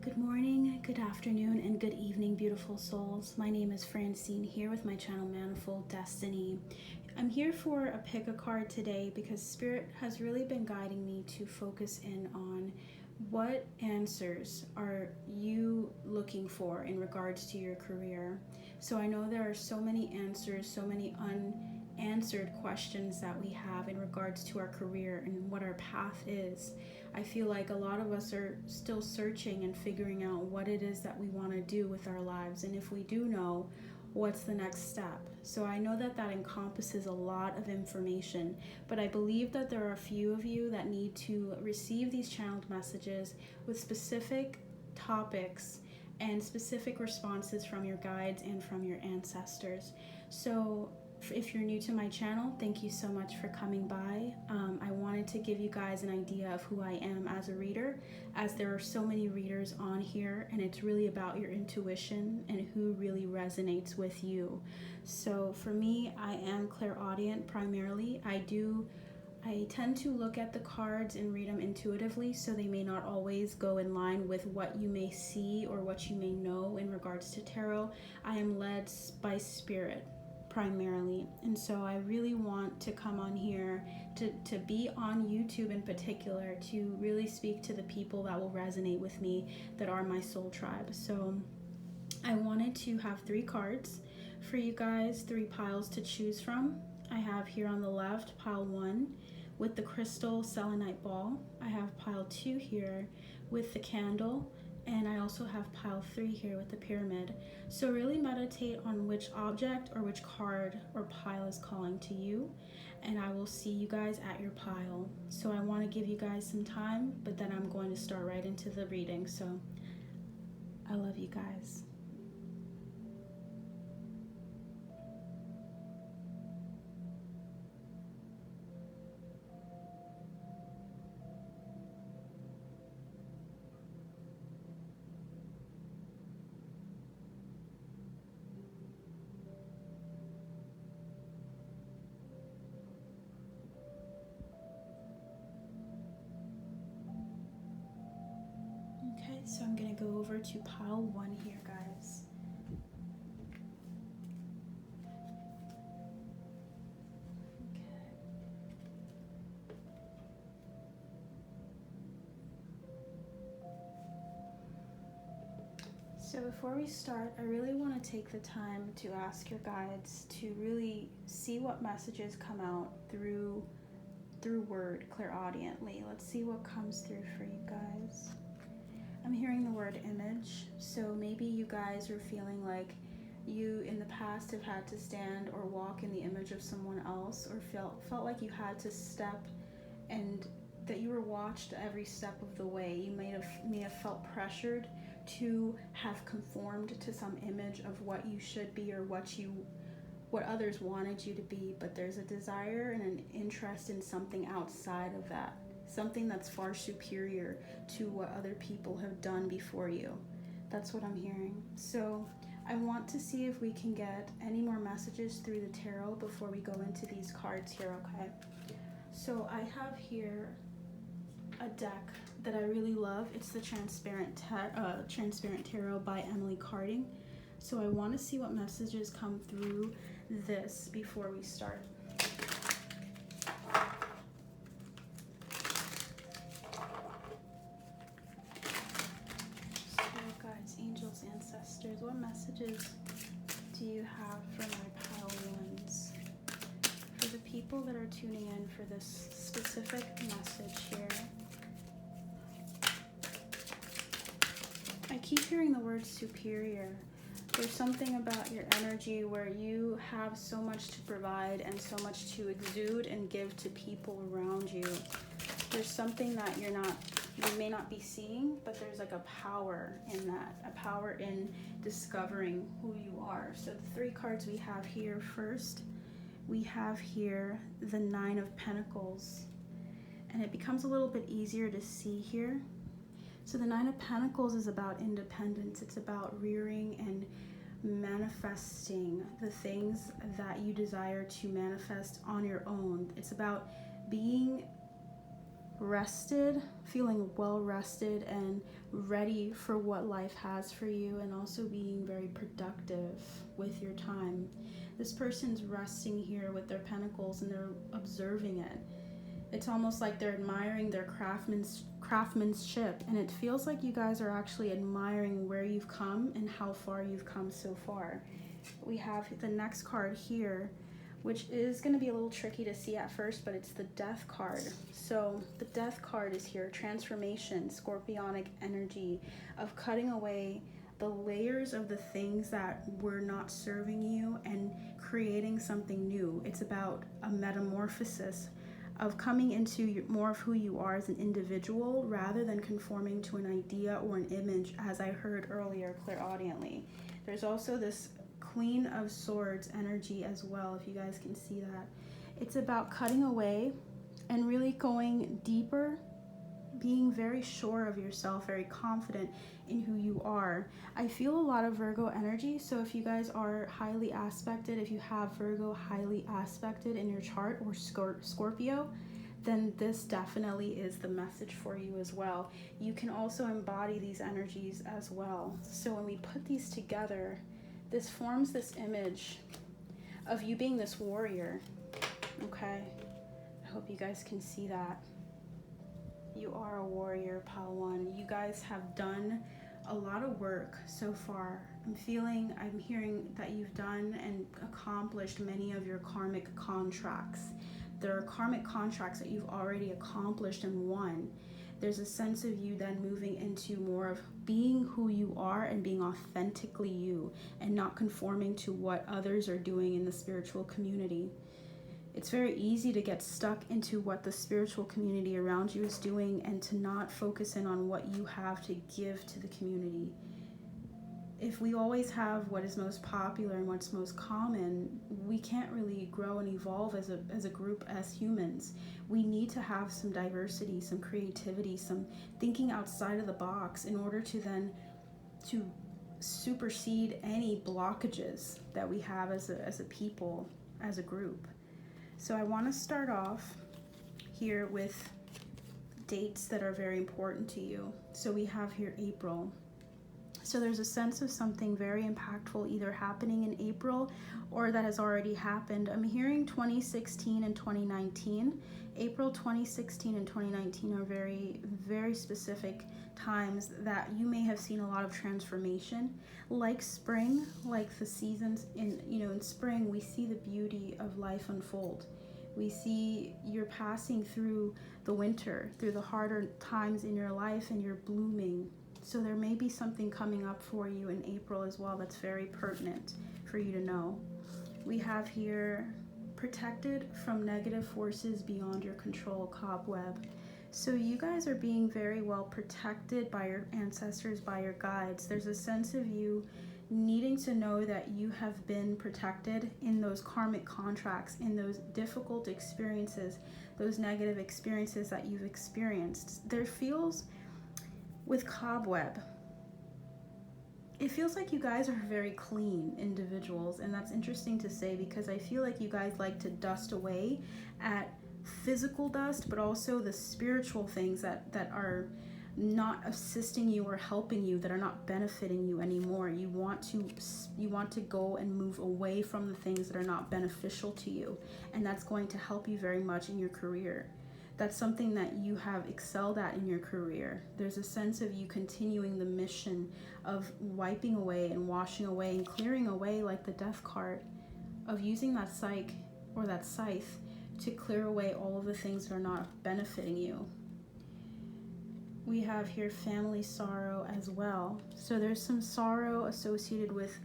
Good morning, good afternoon, and good evening, beautiful souls. My name is Francine here with my channel Manifold Destiny. I'm here for a pick a card today because Spirit has really been guiding me to focus in on what answers are you looking for in regards to your career. So I know there are so many answers, so many unanswered questions that we have in regards to our career and what our path is. I feel like a lot of us are still searching and figuring out what it is that we want to do with our lives, and if we do know, what's the next step. So I know that encompasses a lot of information, but I believe that there are a few of you that need to receive these channeled messages with specific topics and specific responses from your guides and from your ancestors. So if you're new to my channel, thank you so much for coming by. I wanted to give you guys an idea of who I am as a reader, as there are so many readers on here, and it's really about your intuition and who really resonates with you. So for me, I am clairaudient primarily. I tend to look at the cards and read them intuitively, so they may not always go in line with what you may see or what you may know in regards to tarot. I am led by Spirit primarily, and so I really want to come on here to be on YouTube in particular, to really speak to the people that will resonate with me, that are my soul tribe. So I wanted to have 3 cards for you guys, 3 piles to choose from. I have here on the left pile 1 with the crystal selenite ball. I have pile 2 here with the candle, and I also have pile 3 here with the pyramid. So really meditate on which object or which card or pile is calling to you, and I will see you guys at your pile. So I want to give you guys some time, but then I'm going to start right into the reading. So I love you guys. So I'm going to go over to pile 1 here, guys. Okay. So before we start, I really want to take the time to ask your guides to really see what messages come out through word clairaudiently. Let's see what comes through for you guys. I'm hearing the word image, so maybe you guys are feeling like you in the past have had to stand or walk in the image of someone else, or felt like you had to step and that you were watched every step of the way. You may have felt pressured to have conformed to some image of what you should be or what others wanted you to be, but there's a desire and an interest in something outside of that. Something that's far superior to what other people have done before you. That's what I'm hearing. So I want to see if we can get any more messages through the tarot before we go into these cards here, okay? So I have here a deck that I really love. It's the Transparent Tarot by Emily Carding. So I want to see what messages come through this before we start. Angels, ancestors, what messages do you have for my pile 1s? For the people that are tuning in for this specific message here. I keep hearing the word superior. There's something about your energy where you have so much to provide and so much to exude and give to people around you. There's something that you may not be seeing, but there's like a power in that, a power in discovering who you are. So the 3 cards we have here, first, we have here the 9 of Pentacles, and it becomes a little bit easier to see here. So the 9 of Pentacles is about independence. It's about rearing and manifesting the things that you desire to manifest on your own. It's about being rested, feeling well rested and ready for what life has for you, and also being very productive with your time. This person's resting here with their pentacles and they're observing it. It's almost like they're admiring their craftsmanship, and it feels like you guys are actually admiring where you've come and how far you've come so far. We have the next card here, which is going to be a little tricky to see at first, but it's the Death card. So the Death card is here, transformation, scorpionic energy of cutting away the layers of the things that were not serving you and creating something new. It's about a metamorphosis of coming into more of who you are as an individual rather than conforming to an idea or an image, as I heard earlier clairaudiently. There's also this Queen of Swords energy as well, if you guys can see that. It's about cutting away and really going deeper, being very sure of yourself, very confident in who you are. I feel a lot of Virgo energy, so if you guys are highly aspected, if you have Virgo highly aspected in your chart, or Scorpio, then this definitely is the message for you as well. You can also embody these energies as well. So when we put these together, this forms this image of you being this warrior, okay? I hope you guys can see that. You are a warrior, Palawan. You guys have done a lot of work so far. I'm hearing that you've done and accomplished many of your karmic contracts. There are karmic contracts that you've already accomplished and won. There's a sense of you then moving into more of being who you are and being authentically you and not conforming to what others are doing in the spiritual community. It's very easy to get stuck into what the spiritual community around you is doing and to not focus in on what you have to give to the community. If we always have what is most popular and what's most common, we can't really grow and evolve as a group, as humans. We need to have some diversity, some creativity, some thinking outside of the box in order to then to supersede any blockages that we have as a people, as a group. So I want to start off here with dates that are very important to you. So we have here April. So there's a sense of something very impactful either happening in April or that has already happened. I'm hearing 2016 and 2019. April 2016 and 2019 are very, very specific times that you may have seen a lot of transformation. Like spring, like the seasons in spring, we see the beauty of life unfold. We see you're passing through the winter, through the harder times in your life, and you're blooming. So there may be something coming up for you in April as well that's very pertinent for you to know. We have here protected from negative forces beyond your control, cobweb. So you guys are being very well protected by your ancestors, by your guides. There's a sense of you needing to know that you have been protected in those karmic contracts, in those difficult experiences, those negative experiences that you've experienced. There feels, with cobweb, it feels like you guys are very clean individuals, and that's interesting to say because I feel like you guys like to dust away at physical dust, but also the spiritual things that are not assisting you or helping you, that are not benefiting you anymore. You want to go and move away from the things that are not beneficial to you, and that's going to help you very much in your career. That's something that you have excelled at in your career. There's a sense of you continuing the mission of wiping away and washing away and clearing away, like the Death card, of using that psyche or that scythe to clear away all of the things that are not benefiting you. We have here family sorrow as well. So there's some sorrow associated with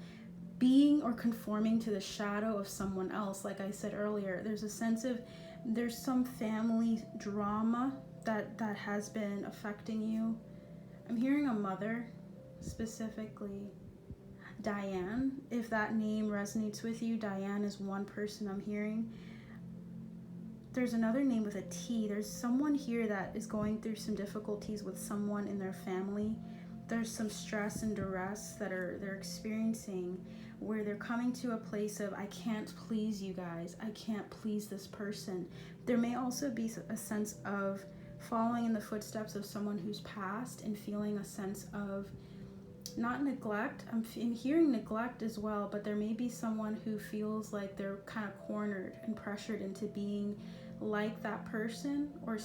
being or conforming to the shadow of someone else. Like I said earlier, there's a sense of there's some family drama that has been affecting you. I'm hearing a mother, specifically Diane. If that name resonates with you, Diane is one person I'm hearing. There's another name with a T. There's someone here that is going through some difficulties with someone in their family. There's some stress and duress that they're experiencing, where they're coming to a place of, I can't please you guys. I can't please this person. There may also be a sense of following in the footsteps of someone who's passed and feeling a sense of not neglect. I'm hearing neglect as well, but there may be someone who feels like they're kind of cornered and pressured into being like that person, or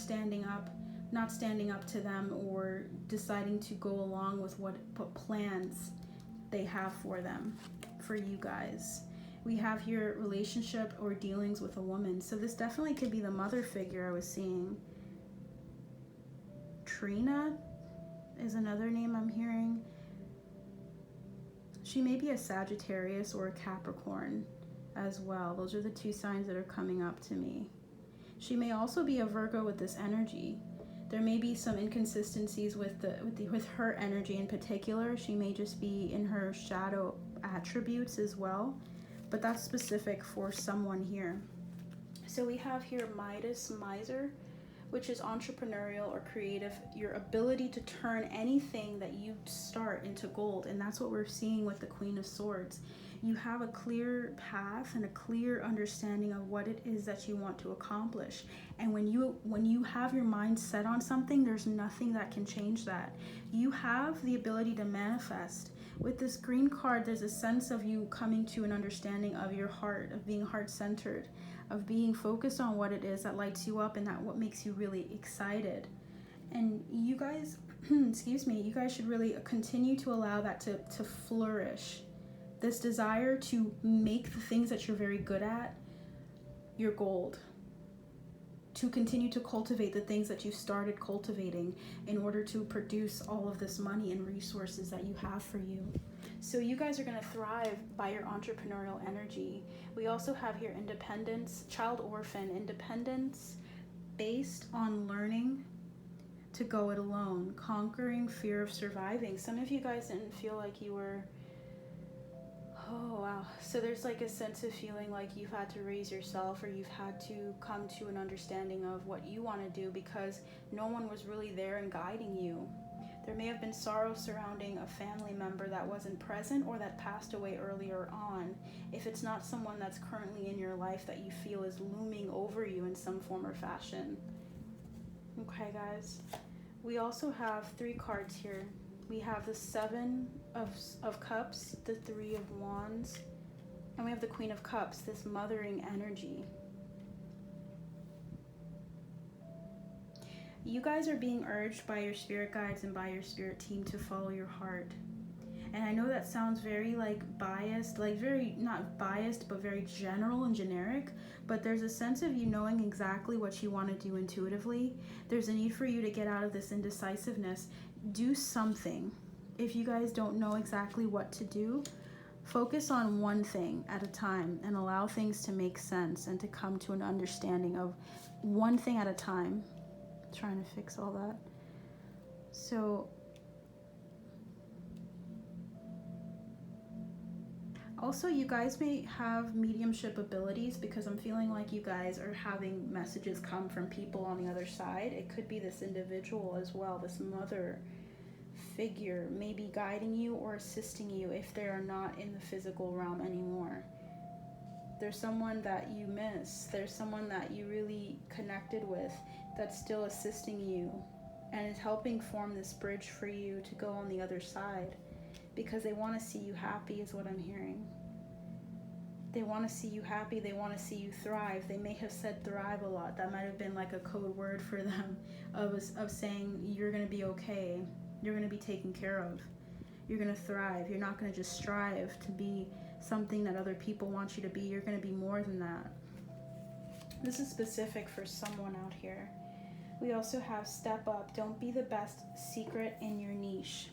not standing up to them, or deciding to go along with what plans they have for them, for you guys. We have here relationship or dealings with a woman. So this definitely could be the mother figure I was seeing. Trina is another name I'm hearing. She may be a Sagittarius or a Capricorn as well. Those are the two signs that are coming up to me. She may also be a Virgo with this energy. There may be some inconsistencies with her energy in particular. She may just be in her shadow attributes as well, but that's specific for someone here. So we have here Midas, miser, which is entrepreneurial or creative, your ability to turn anything that you start into gold. And that's what we're seeing with the Queen of Swords. You have a clear path and a clear understanding of what it is that you want to accomplish. And when you have your mind set on something, there's nothing that can change that. You have the ability to manifest. With this green card, there's a sense of you coming to an understanding of your heart, of being heart-centered, of being focused on what it is that lights you up and that what makes you really excited. And you guys, excuse me, you guys should really continue to allow that to flourish. This desire to make the things that you're very good at your gold. To continue to cultivate the things that you started cultivating in order to produce all of this money and resources that you have for you. So you guys are going to thrive by your entrepreneurial energy. We also have here independence, child orphan, independence based on learning to go it alone, conquering fear of surviving. Some of you guys didn't feel like you were... Oh, wow. So there's like a sense of feeling like you've had to raise yourself, or you've had to come to an understanding of what you want to do because no one was really there and guiding you. There may have been sorrow surrounding a family member that wasn't present or that passed away earlier on. If it's not someone that's currently in your life that you feel is looming over you in some form or fashion. Okay, guys. We also have 3 cards here. We have the 7 of Cups, the 3 of Wands, and we have the Queen of Cups, this mothering energy. You guys are being urged by your spirit guides and by your spirit team to follow your heart. And I know that sounds very biased, very not biased, but very general and generic, but there's a sense of you knowing exactly what you want to do intuitively. There's a need for you to get out of this indecisiveness. Do something. If you guys don't know exactly what to do, focus on one thing at a time and allow things to make sense and to come to an understanding of one thing at a time. I'm trying to fix all that. So also, you guys may have mediumship abilities because I'm feeling like you guys are having messages come from people on the other side. It could be this individual as well, this mother figure may be guiding you or assisting you if they are not in the physical realm anymore. There's someone that you miss. There's someone that you really connected with that's still assisting you and is helping form this bridge for you to go on the other side. Because they want to see you happy is what I'm hearing. They want to see you happy. They want to see you thrive. They may have said thrive a lot. That might have been like a code word for them of saying you're going to be okay. You're going to be taken care of. You're going to thrive. You're not going to just strive to be something that other people want you to be. You're going to be more than that. This is specific for someone out here. We also have step up. Don't be the best secret in your niche.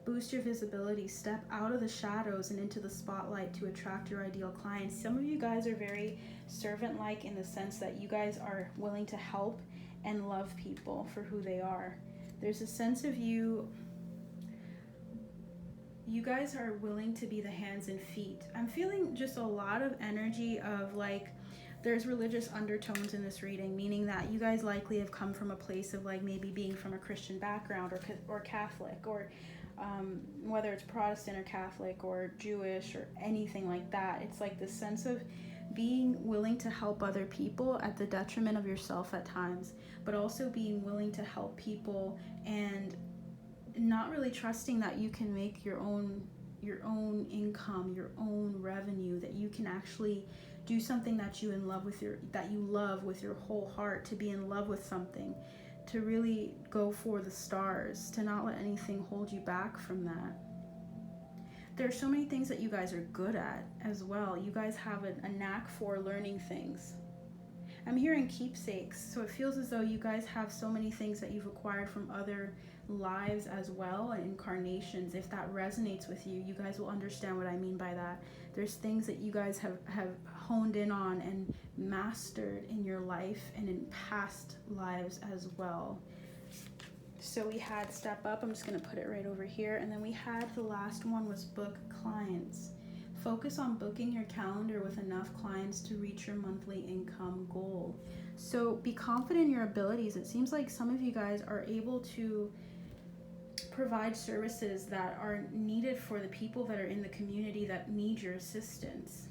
Boost your visibility. Step out of the shadows and into the spotlight to attract your ideal clients. Some of you guys are very servant-like in the sense that you guys are willing to help and love people for who they are. There's a sense of you guys are willing to be the hands and feet. I'm feeling just a lot of energy of there's religious undertones in this reading, meaning that you guys likely have come from a place of maybe being from a Christian background or Catholic, or whether it's Protestant or Catholic or Jewish or anything like that. It's like the sense of being willing to help other people at the detriment of yourself at times, but also being willing to help people and not really trusting that you can make your own income, your own revenue, that you can actually do something that you love with your whole heart, to be in love with something, to really go for the stars, to not let anything hold you back from that. There are so many things that you guys are good at as well. You guys have a knack for learning things. I'm hearing keepsakes, so it feels as though you guys have so many things that you've acquired from other lives as well, and incarnations. If that resonates with you, you guys will understand what I mean by that. There's things that you guys have honed in on and mastered in your life and in past lives as well. So we had step up, I'm just going to put it right over here, and then we had the last one was book clients. Focus on booking your calendar with enough clients to reach your monthly income goal. So be confident in your abilities. It seems like some of you guys are able to provide services that are needed for the people that are in the community that need your assistance.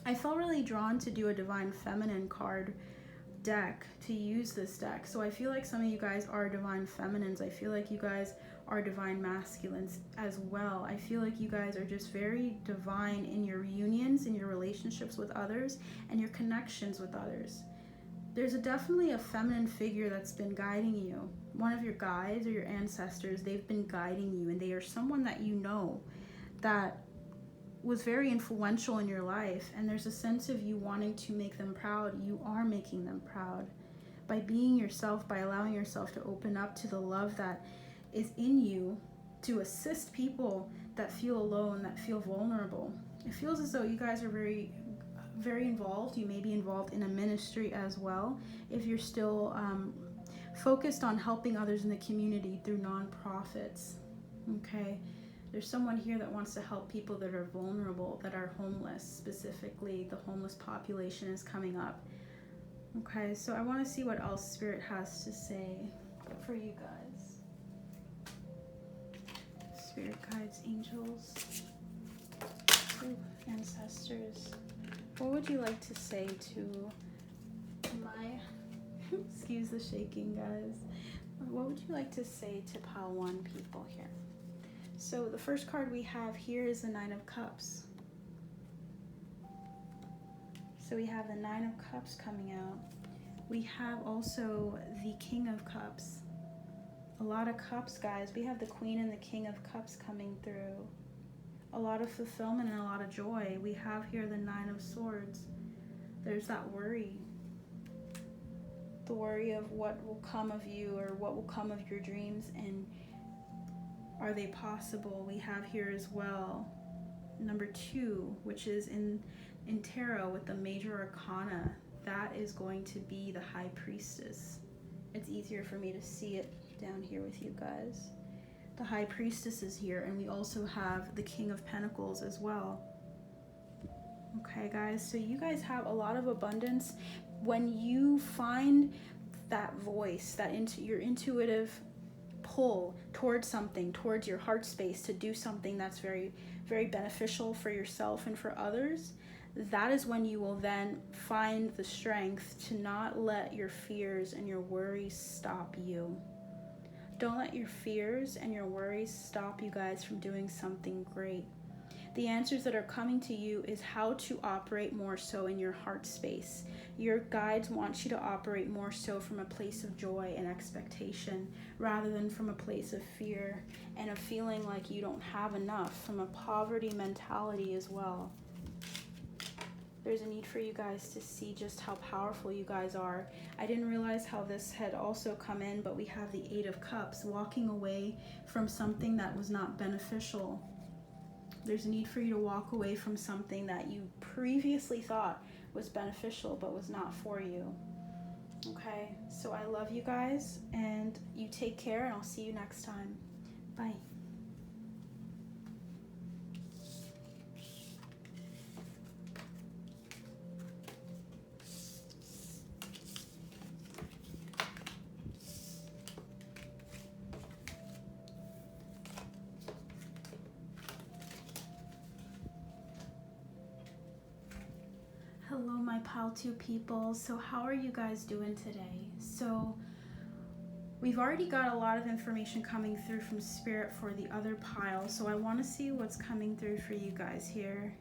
I felt really drawn to do a Divine Feminine card deck, to use this deck. So I feel like some of you guys are Divine Feminines. I feel like you guys are Divine Masculines as well. I feel like you guys are just very divine in your unions, in your relationships with others, and your connections with others. There's definitely a feminine figure that's been guiding you. One of your guides or your ancestors, they've been guiding you, and they are someone that you know that was very influential in your life, and there's a sense of you wanting to make them proud. You are making them proud by being yourself, by allowing yourself to open up to the love that is in you, to assist people that feel alone, that feel vulnerable. It feels as though you guys are very, very involved. You may be involved in a ministry as well, if you're still focused on helping others in the community through nonprofits. Okay, there's someone here that wants to help people that are vulnerable, that are homeless. Specifically, the homeless population is coming up. Okay, so I want to see what else Spirit has to say for you guys. Spirit guides, angels, ancestors. What would you like to say to my, excuse the shaking, guys. What would you like to say to pile 1 people here? So the first card we have here is the 9 of Cups. So we have the 9 of Cups coming out. We have also the King of Cups. A lot of cups, guys. We have the Queen and the King of Cups coming through. A lot of fulfillment and a lot of joy. We have here the 9 of Swords. There's that worry. The worry of what will come of you, or what will come of your dreams, and are they possible? We have here as well number 2, which is in tarot with the Major Arcana. That is going to be the High Priestess. It's easier for me to see it down here with you guys. The High Priestess is here, and we also have the King of Pentacles as well. Okay, guys, so you guys have a lot of abundance. When you find that voice, your intuitive pull towards something, towards your heart space, to do something that's very, very beneficial for yourself and for others, that is when you will then find the strength to not let your fears and your worries stop you. Don't let your fears and your worries stop you guys from doing something great. The answers that are coming to you is how to operate more so in your heart space. Your guides want you to operate more so from a place of joy and expectation, rather than from a place of fear and of feeling like you don't have enough, from a poverty mentality as well. There's a need for you guys to see just how powerful you guys are. I didn't realize how this had also come in, but we have the 8 of Cups, walking away from something that was not beneficial. There's a need for you to walk away from something that you previously thought was beneficial but was not for you. Okay, so I love you guys, and you take care, and I'll see you next time. Bye. Hello, my pal 2 people. So how are you guys doing today? So we've already got a lot of information coming through from Spirit for the other pile. So I want to see what's coming through for you guys here.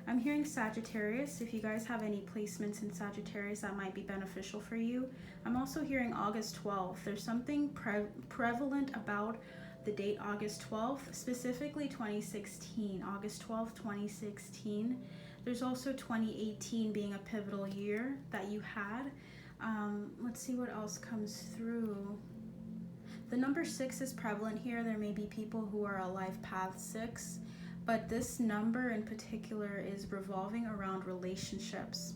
I'm hearing Sagittarius. If you guys have any placements in Sagittarius, that might be beneficial for you. I'm also hearing August 12th. There's something prevalent about the date August 12th, specifically 2016, August 12th, 2016. There's also 2018 being a pivotal year that you had. Let's see what else comes through. The number 6 is prevalent here. There may be people who are a life path 6, but this number in particular is revolving around relationships.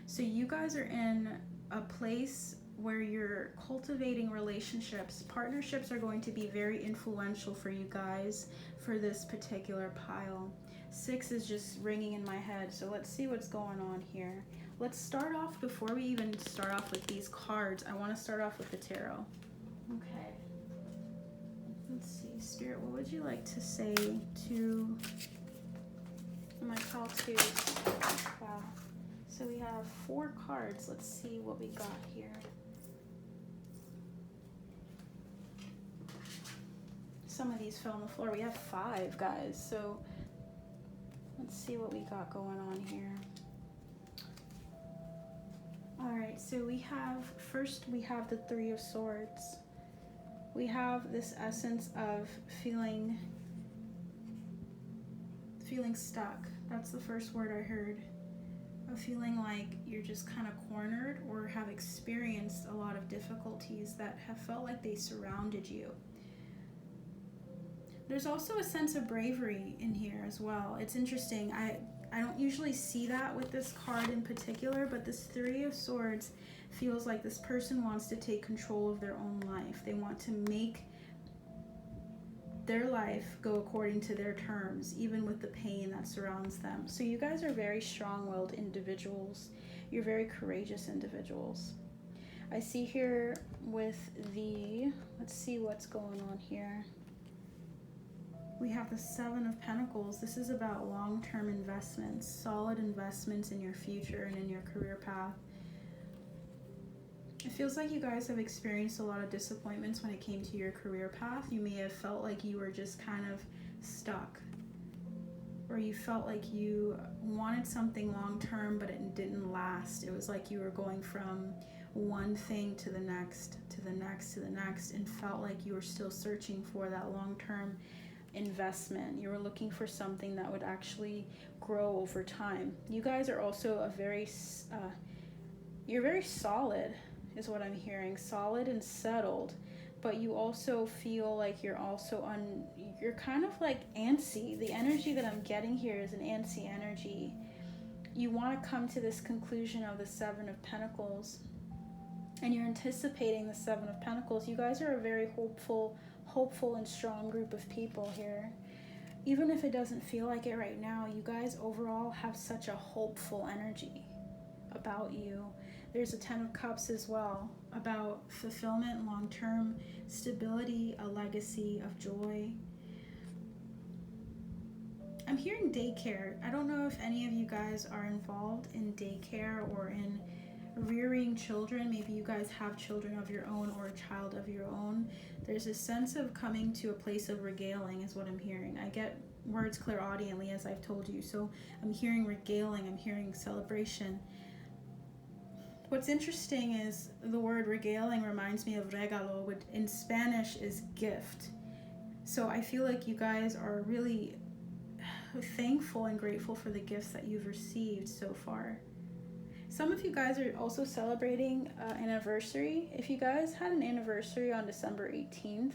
So you guys are in a place where you're cultivating relationships. Partnerships are going to be very influential for you guys for this particular pile. 6 is just ringing in my head, so let's see what's going on here. Let's start off, before we even start off with these cards, I want to start off with the tarot. Okay. Let's see, Spirit, what would you like to say to my pile 2? Wow. So we have 4 cards. Let's see what we got here. Some of these fell on the floor. We have 5, guys. So let's see what we got going on here. All right, so we have, first we have the 3 of Swords. We have this essence of feeling stuck. That's the first word I heard. Of feeling like you're just kind of cornered or have experienced a lot of difficulties that have felt like they surrounded you. There's also a sense of bravery in here as well. It's interesting. I don't usually see that with this card in particular, but this 3 of Swords feels like this person wants to take control of their own life. They want to make their life go according to their terms, even with the pain that surrounds them. So you guys are very strong-willed individuals. You're very courageous individuals. I see here with the, let's see what's going on here. We have the 7 of Pentacles. This is about long-term investments, solid investments in your future and in your career path. It feels like you guys have experienced a lot of disappointments when it came to your career path. You may have felt like you were just kind of stuck, or you felt like you wanted something long-term, but it didn't last. It was like you were going from one thing to the next, to the next, to the next, and felt like you were still searching for that long-term investment. You were looking for something that would actually grow over time. You guys are also a very, you're very solid, is what I'm hearing. Solid and settled, but you also feel like you're also you're kind of like antsy. The energy that I'm getting here is an antsy energy. You want to come to this conclusion of the 7 of Pentacles, and you're anticipating the 7 of Pentacles. You guys are a very hopeful and strong group of people here. Even if it doesn't feel like it right now, you guys overall have such a hopeful energy about you. There's a 10 of Cups as well, about fulfillment, long-term stability, a legacy of joy. I'm hearing daycare. I don't know if any of you guys are involved in daycare or in rearing children. Maybe you guys have children of your own or a child of your own. There's a sense of coming to a place of regaling is what I'm hearing. I get words clairaudiently, as I've told you. So I'm hearing regaling, I'm hearing celebration. What's interesting is the word regaling reminds me of regalo, which in Spanish is gift. So I feel like you guys are really thankful and grateful for the gifts that you've received so far. Some of you guys are also celebrating an anniversary. If you guys had an anniversary on December 18th,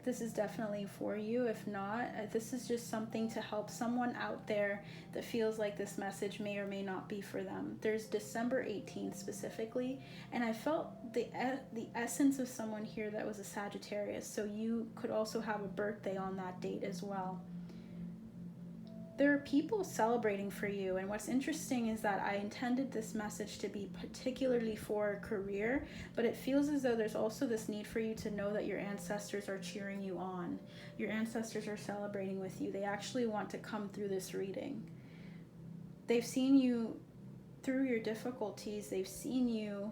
this is definitely for you. If not, this is just something to help someone out there that feels like this message may or may not be for them. There's December 18th specifically, and I felt the essence of someone here that was a Sagittarius, so you could also have a birthday on that date as well. There are people celebrating for you, and what's interesting is that I intended this message to be particularly for career, but it feels as though there's also this need for you to know that your ancestors are cheering you on. Your ancestors are celebrating with you. They actually want to come through this reading. They've seen you through your difficulties, they've seen you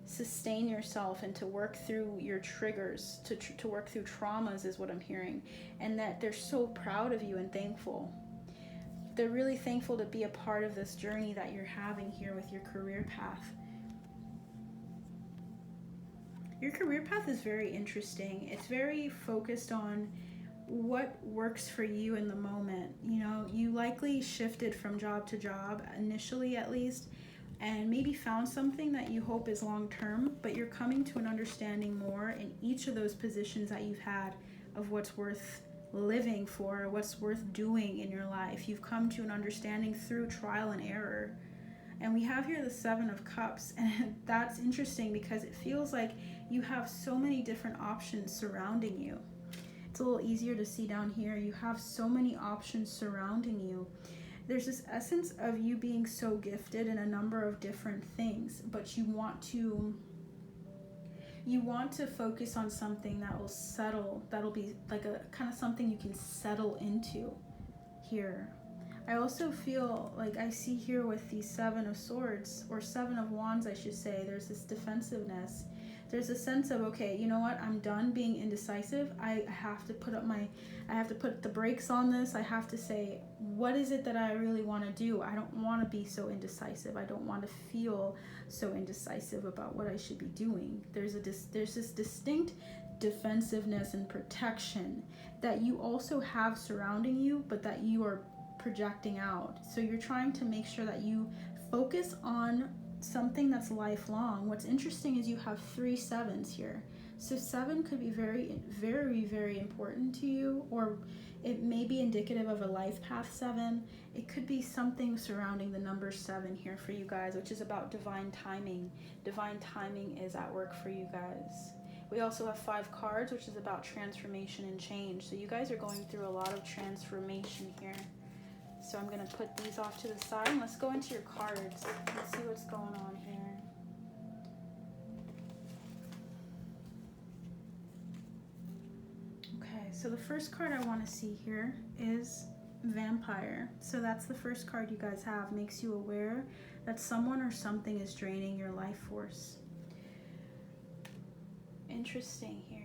sustain yourself and to work through your triggers, to work through traumas is what I'm hearing, and that they're so proud of you and thankful. They're really thankful to be a part of this journey that you're having here with your career path. Your career path is very interesting. It's very focused on what works for you in the moment. You know, you likely shifted from job to job, initially at least, and maybe found something that you hope is long-term, but you're coming to an understanding more in each of those positions that you've had of what's worth living for, what's worth doing in your life. You've come to an understanding through trial and error. And we have here the Seven of Cups, and that's interesting because it feels like you have so many different options surrounding you. It's a little easier to see down here. You have so many options surrounding you. There's this essence of you being so gifted in a number of different things, but you want to focus on something that will settle, that'll be like a kind of something you can settle into here. I also feel like I see here with the Seven of Swords, or Seven of Wands, I should say, there's this defensiveness. There's a sense of, okay, you know what, I'm done being indecisive. I have to put the brakes on this. I have to say, what is it that I really want to do? I don't want to be so indecisive. I don't want to feel so indecisive about what I should be doing. There's this distinct defensiveness and protection that you also have surrounding you, but that you are projecting out. So you're trying to make sure that you focus on something that's lifelong. What's interesting is you have 3 sevens here. So 7 could be very, very, very important to you, or it may be indicative of a life path 7. It could be something surrounding the number 7 here for you guys, which is about divine timing. Divine timing is at work for you guys. We also have 5 cards, which is about transformation and change. So you guys are going through a lot of transformation here. So I'm going to put these off to the side and let's go into your cards. Let's see what's going on here. Okay, so the first card I want to see here is Vampire. So that's the first card you guys have. Makes you aware that someone or something is draining your life force. Interesting here.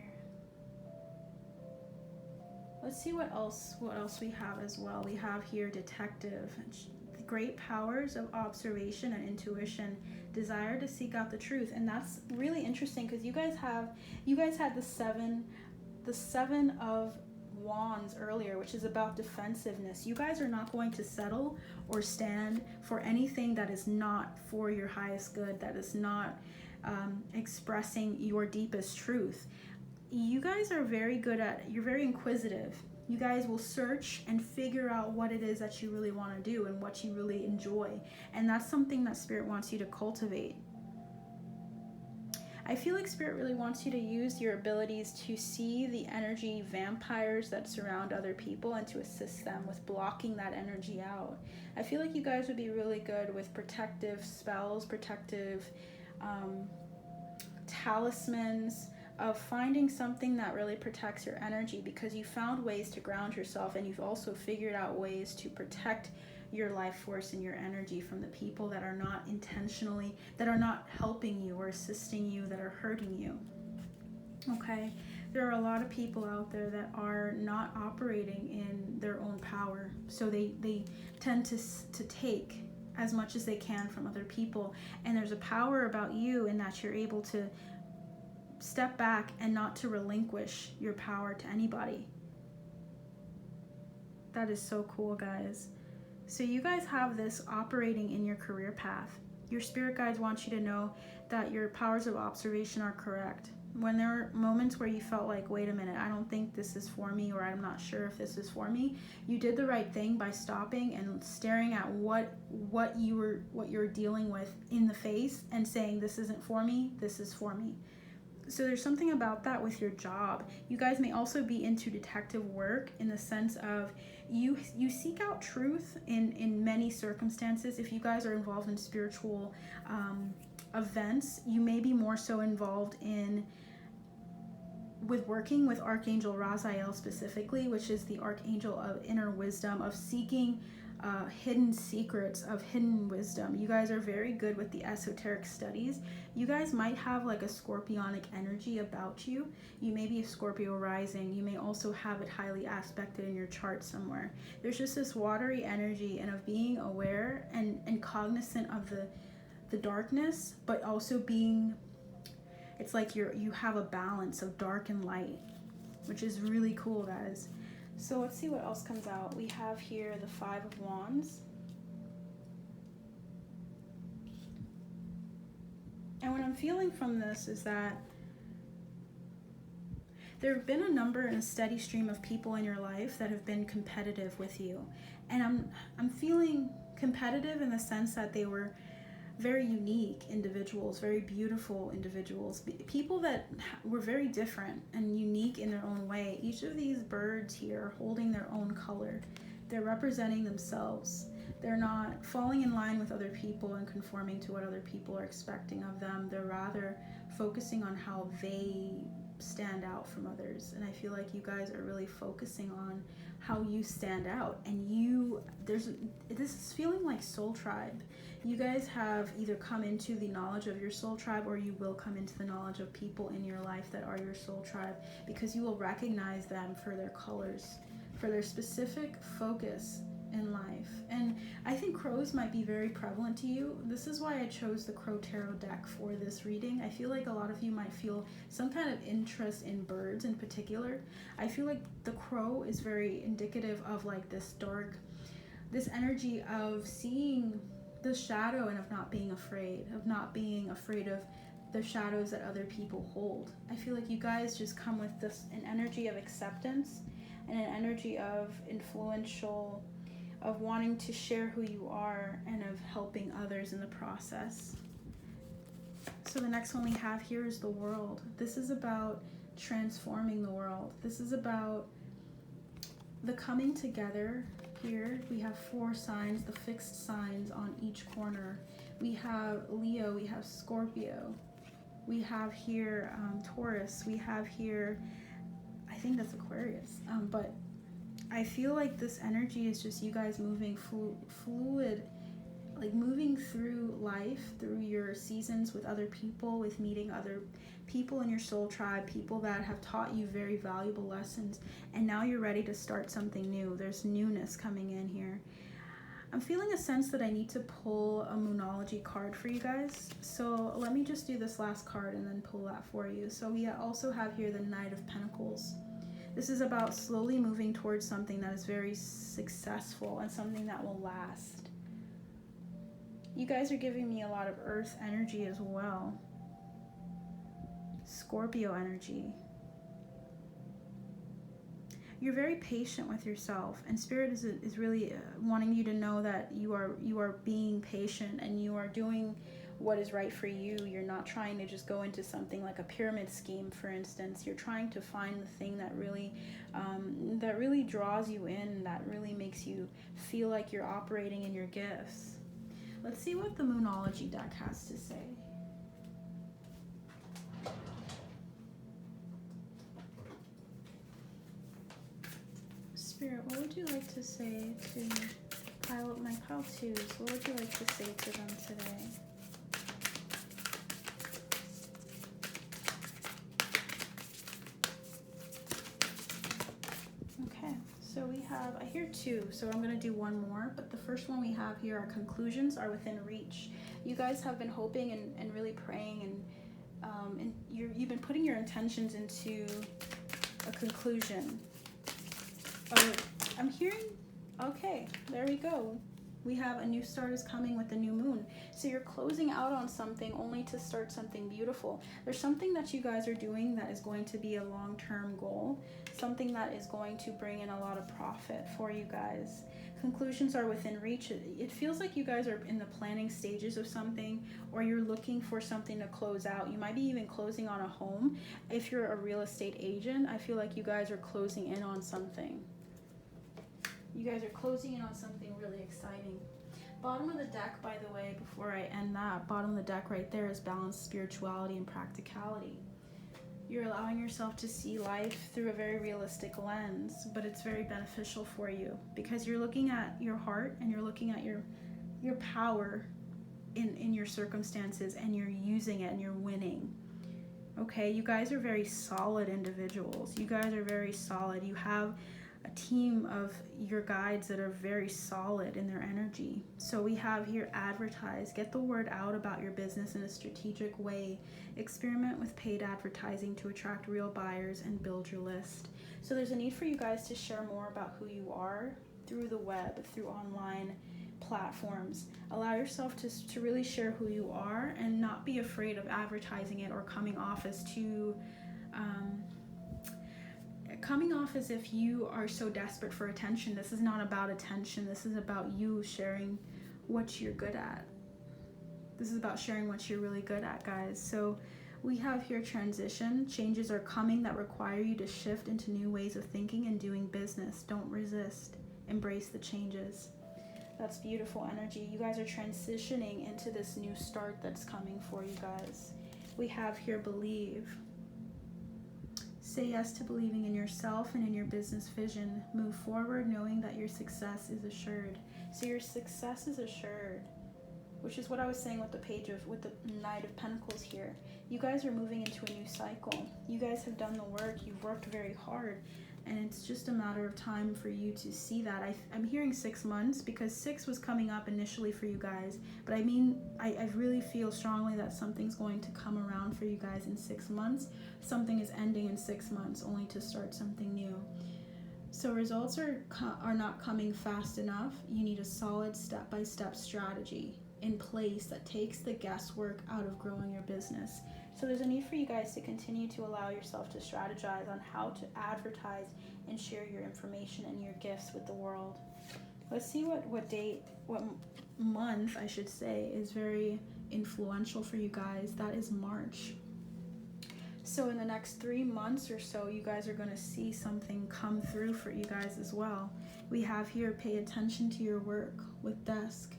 Let's see what else we have as well. We have here Detective. Great powers of observation and intuition, desire to seek out the truth. And that's really interesting because you guys had the seven of Wands earlier, which is about defensiveness. You guys are not going to settle or stand for anything that is not for your highest good, that is not expressing your deepest truth. You guys are very good you're very inquisitive. You guys will search and figure out what it is that you really want to do and what you really enjoy. And that's something that Spirit wants you to cultivate. I feel like Spirit really wants you to use your abilities to see the energy vampires that surround other people and to assist them with blocking that energy out. I feel like you guys would be really good with protective spells, protective talismans, of finding something that really protects your energy, because you found ways to ground yourself and you've also figured out ways to protect your life force and your energy from the people that are not intentionally, that are not helping you or assisting you, that are hurting you. Okay, there are a lot of people out there that are not operating in their own power, so they tend to take as much as they can from other people, and there's a power about you in that you're able to step back and not to relinquish your power to anybody. That is so cool, guys. So you guys have this operating in your career path. Your spirit guides want you to know that your powers of observation are correct. When there are moments where you felt like, wait a minute, I don't think this is for me, or I'm not sure if this is for me, you did the right thing by stopping and staring at what you're dealing with in the face and saying, this isn't for me, this is for me. So there's something about that with your job. You guys may also be into detective work in the sense of you seek out truth in many circumstances. If you guys are involved in spiritual events, you may be more so involved with working with Archangel Raziel specifically, which is the archangel of inner wisdom, of seeking hidden secrets, of hidden wisdom. You guys are very good with the esoteric studies. You guys might have like a scorpionic energy about you. You may be a Scorpio rising. You may also have it highly aspected in your chart somewhere. There's just this watery energy and of being aware and cognizant of the darkness, but also being, it's like you have a balance of dark and light, which is really cool, guys. So let's see what else comes out. We have here the 5 of Wands. And what I'm feeling from this is that there have been a number and a steady stream of people in your life that have been competitive with you. And I'm feeling competitive in the sense that they were very unique individuals, very beautiful individuals, people that were very different and unique in their own way. Each of these birds here are holding their own color. They're representing themselves. They're not falling in line with other people and conforming to what other people are expecting of them. They're rather focusing on how they stand out from others. And I feel like you guys are really focusing on how you stand out. And this is feeling like soul tribe. You guys have either come into the knowledge of your soul tribe, or you will come into the knowledge of people in your life that are your soul tribe, because you will recognize them for their colors, for their specific focus in life. And I think crows might be very prevalent to you. This is why I chose the Crow Tarot deck for this reading. I feel like a lot of you might feel some kind of interest in birds in particular. I feel like the crow is very indicative of like this dark, this energy of seeing the shadow and of not being afraid of the shadows that other people hold. I feel like you guys just come with an energy of acceptance and an energy of influential, of wanting to share who you are and of helping others in the process. So the next one we have here is the World. This is about transforming the world. This is about the coming together. Here we have 4 signs, the fixed signs on each corner. We have Leo, we have Scorpio, we have here Taurus, we have here, I think that's Aquarius, but I feel like this energy is just you guys moving fluid, like moving through life, through your seasons with other people, with meeting other people in your soul tribe, people that have taught you very valuable lessons, and now you're ready to start something new. There's newness coming in here. I'm feeling a sense that I need to pull a Moonology card for you guys. So let me just do this last card and then pull that for you. So we also have here the Knight of Pentacles. This is about slowly moving towards something that is very successful and something that will last. You guys are giving me a lot of earth energy as well. Scorpio energy. You're very patient with yourself, and Spirit is really wanting you to know that you are being patient and you are doing what is right for you. You're not trying to just go into something like a pyramid scheme, for instance. You're trying to find the thing that really draws you in, that really makes you feel like you're operating in your gifts. Let's see what the Moonology deck has to say. Spirit, what would you like to say to pile up my pile twos? What would you like to say to them today? Okay, so we have, I hear 2, so I'm going to do one more, but the first one we have here, our conclusions are within reach. You guys have been hoping and really praying, and you've been putting your intentions into a conclusion. Oh, I'm hearing, okay, there we go. We have a new start is coming with the new moon. So you're closing out on something only to start something beautiful. There's something that you guys are doing that is going to be a long-term goal, something that is going to bring in a lot of profit for you guys. Conclusions are within reach. It feels like you guys are in the planning stages of something, or you're looking for something to close out. You might be even closing on a home. If you're a real estate agent, I feel like you guys are closing in on something. You guys are closing in on something really exciting. Bottom of the deck, by the way, before I end that, bottom of the deck right there is balanced spirituality and practicality. You're allowing yourself to see life through a very realistic lens, but it's very beneficial for you because you're looking at your heart and you're looking at your power in your circumstances, and you're using it and you're winning. Okay, you guys are very solid individuals. You guys are very solid. You have a team of your guides that are very solid in their energy. So we have here advertise. Get the word out about your business in a strategic way. Experiment with paid advertising to attract real buyers and build your list. So there's a need for you guys to share more about who you are through the web, through online platforms. Allow yourself to really share who you are and not be afraid of advertising it or coming off as if you are so desperate for attention. This is not about attention. This is about you sharing what you're good at. This is about sharing what you're really good at, guys. So we have here transition. Changes are coming that require you to shift into new ways of thinking and doing business. Don't resist. Embrace the changes. That's beautiful energy. You guys are transitioning into this new start that's coming for you guys. We have here believe. Say yes to believing in yourself and in your business vision. Move forward knowing that your success is assured. So your success is assured, which is what I was saying with the Knight of Pentacles here. You guys are moving into a new cycle. You guys have done the work. You've worked very hard. And it's just a matter of time for you to see that. I'm hearing 6 months because 6 was coming up initially for you guys. But I mean, I really feel strongly that something's going to come around for you guys in 6 months. Something is ending in 6 months only to start something new. So results are not coming fast enough. You need a solid step-by-step strategy in place that takes the guesswork out of growing your business. So there's a need for you guys to continue to allow yourself to strategize on how to advertise and share your information and your gifts with the world. Let's see what month, I should say, is very influential for you guys. That is March. So in the next 3 months or so, you guys are going to see something come through for you guys as well. We have here, pay attention to your work with desk.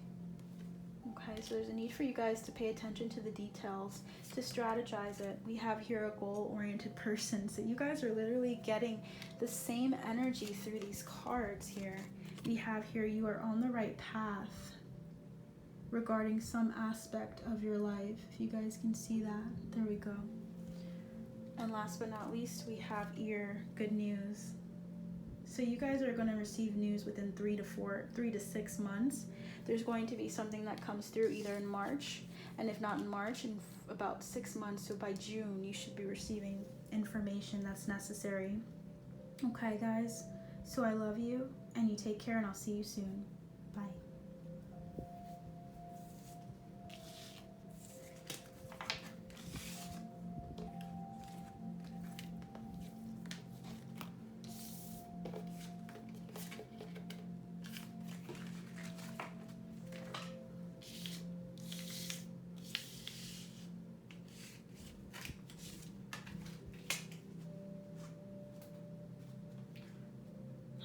Okay, so there's a need for you guys to pay attention to the details, to strategize it. We have here a goal-oriented person. So you guys are literally getting the same energy through these cards here. We have here, you are on the right path regarding some aspect of your life. If you guys can see that, there we go. And last but not least, we have ear, good news. So you guys are going to receive news within 3 to 6 months. There's going to be something that comes through either in March, and if not in March, in about 6 months, so by June, you should be receiving information that's necessary. Okay, guys, so I love you, and you take care, and I'll see you soon. Bye.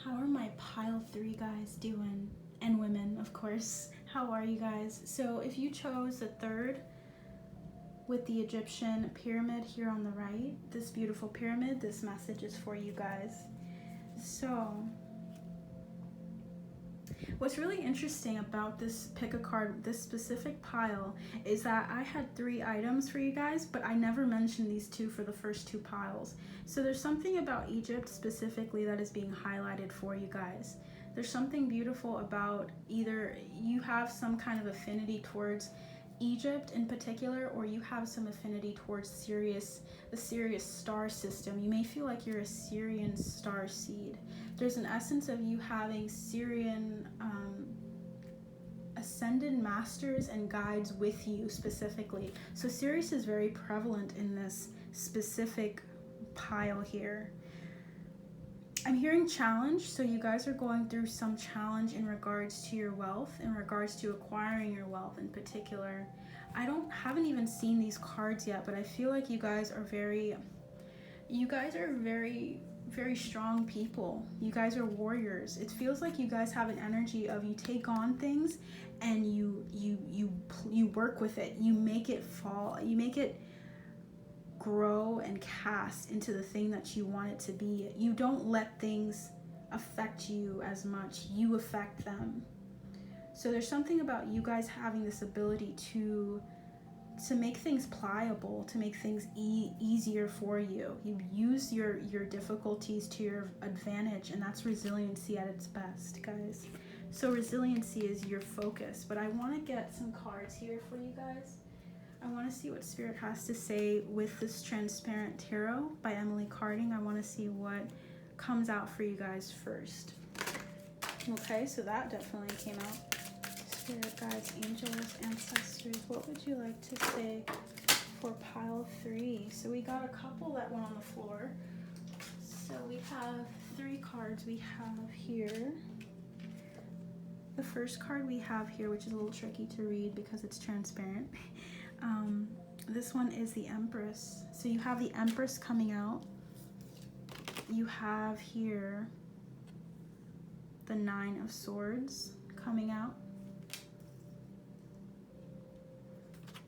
How are my pile 3 guys doing? And women, of course. How are you guys? So if you chose the 3rd with the Egyptian pyramid here on the right, this beautiful pyramid, this message is for you guys. So what's really interesting about this pick a card, this specific pile, is that I had 3 items for you guys, but I never mentioned these 2 for the first 2 piles. So there's something about Egypt specifically that is being highlighted for you guys. There's something beautiful about either you have some kind of affinity towards Egypt in particular, or you have some affinity towards the Sirius star system. You may feel like you're a Syrian star seed. There's an essence of you having Syrian ascended masters and guides with you specifically. So Sirius is very prevalent in this specific pile here. I'm hearing challenge, so you guys are going through some challenge in regards to your wealth, in regards to acquiring your wealth in particular. I haven't even seen these cards yet, but I feel like you guys are very, very strong people. You guys are warriors. It feels like you guys have an energy of you take on things and you work with it. You make it fall. You make it grow and cast into the thing that you want it to be. You don't let things affect you as much. You affect them. So there's something about you guys having this ability to make things pliable, to make things easier for you. You use your difficulties to your advantage, and that's resiliency at its best, guys. So resiliency is your focus. But I want to get some cards here for you guys. I want to see what Spirit has to say with this Transparent Tarot by Emily Carding. I want to see what comes out for you guys first. Okay, so that definitely came out. Spirit guides, angels, ancestors, what would you like to say for pile 3? So we got a couple that went on the floor. So we have 3 cards we have here. The first card we have here, which is a little tricky to read because it's transparent. This one is the Empress. So you have the Empress coming out. You have here the 9 of Swords coming out.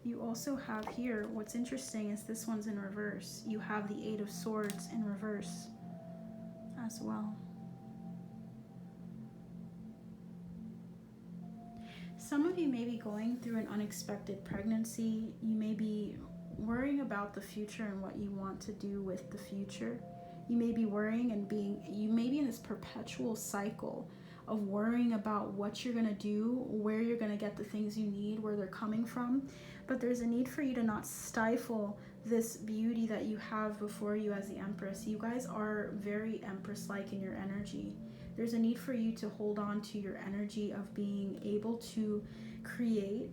You also have here, what's interesting is this one's in reverse. You have the 8 of Swords in reverse as well. Some of you may be going through an unexpected pregnancy. You may be worrying about the future and what you want to do with the future. You may be worrying and you may be in this perpetual cycle of worrying about what you're going to do, where you're going to get the things you need, where they're coming from. But there's a need for you to not stifle this beauty that you have before you as the Empress. You guys are very Empress-like in your energy. There's a need for you to hold on to your energy of being able to create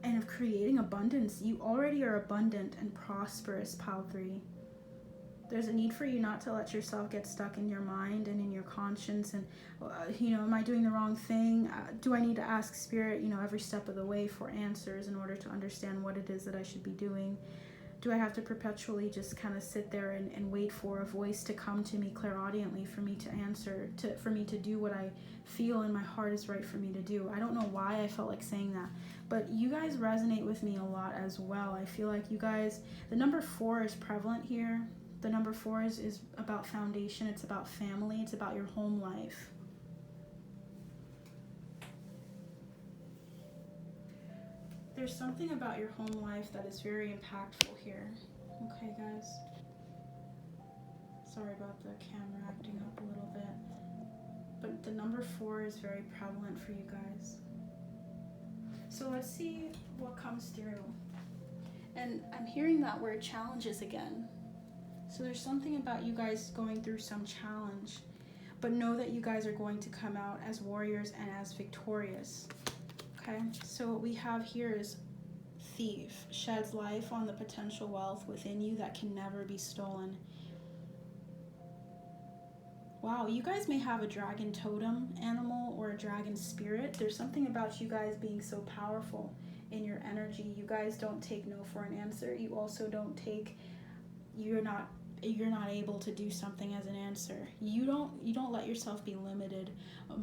and of creating abundance. You already are abundant and prosperous, pile 3. There's a need for you not to let yourself get stuck in your mind and in your conscience and, am I doing the wrong thing? Do I need to ask Spirit, every step of the way for answers in order to understand what it is that I should be doing? Do I have to perpetually just kind of sit there and wait for a voice to come to me clairaudiently for me to answer, for me to do what I feel in my heart is right for me to do? I don't know why I felt like saying that, but you guys resonate with me a lot as well. I feel like you guys, the number 4 is prevalent here. The number 4 is about foundation. It's about family. It's about your home life. There's something about your home life that is very impactful here. Okay, guys. Sorry about the camera acting up a little bit. But the number 4 is very prevalent for you guys. So let's see what comes through. And I'm hearing that word challenges again. So there's something about you guys going through some challenge. But know that you guys are going to come out as warriors and as victorious. Okay, so what we have here is Thief. Sheds life on the potential wealth within you that can never be stolen. Wow, you guys may have a dragon totem animal or a dragon spirit. There's something about you guys being so powerful in your energy. You guys don't take no for an answer. You also don't take, you're not able to do something as an answer. You don't let yourself be limited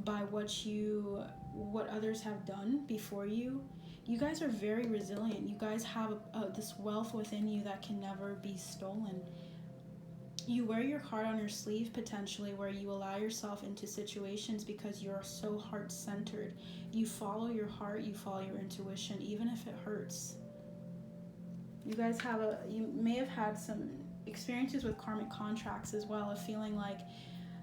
by what others have done before you. You guys are very resilient. You guys have this wealth within you that can never be stolen. You wear your heart on your sleeve potentially, where you allow yourself into situations because you're so heart-centered. You follow your heart, you follow your intuition, even if it hurts. You guys you may have had some experiences with karmic contracts as well, of feeling like